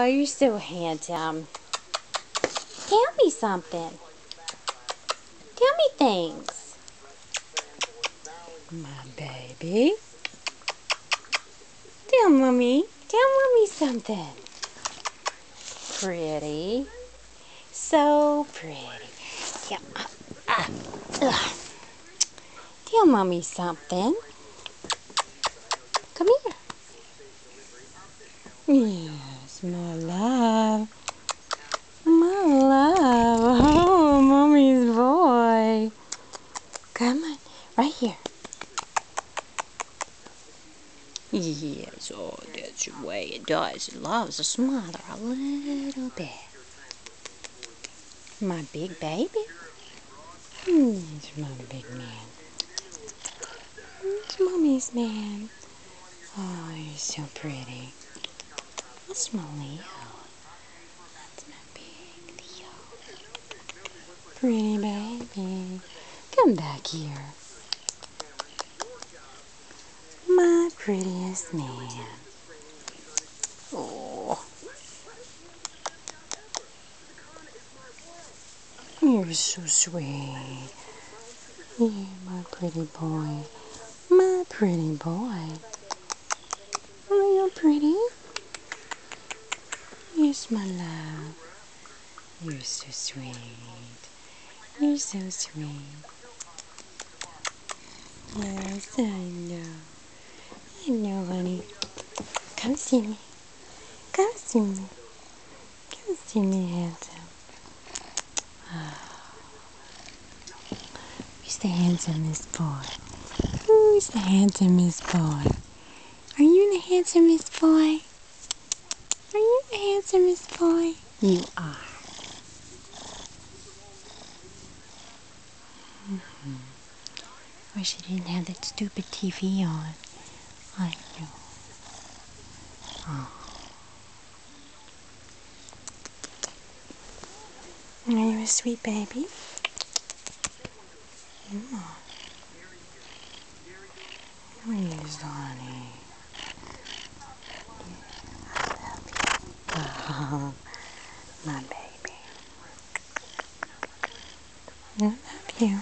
you're so handsome. Tell me something. Tell me things. My baby. Tell mommy something. Pretty. So pretty. Tell mommy something. Come here. Yes, my love. My love. Oh, mommy's boy. Come on. Right here. Yes, oh, that's the way it does. It loves to smother a little bit. My big baby. It's my big man. It's mommy's man. Oh, you're so pretty. That's my Leo. That's my big Leo. Pretty baby. Come back here. My prettiest man. Oh. You're so sweet. You're my pretty boy. My pretty boy. Oh, you're pretty. Yes, my love. You're so sweet. You're so sweet. Yes, I know. I know, honey. Come see me. Come see me. Come see me, handsome. Who's the handsomest boy? Who's the handsomest boy? Are you the handsomest boy? Are you the handsomest boy? You are. Wish I didn't have that stupid TV on. I know. Oh. Are you a sweet baby? Come on. Please, honey. I love you. Oh, my baby. I love you.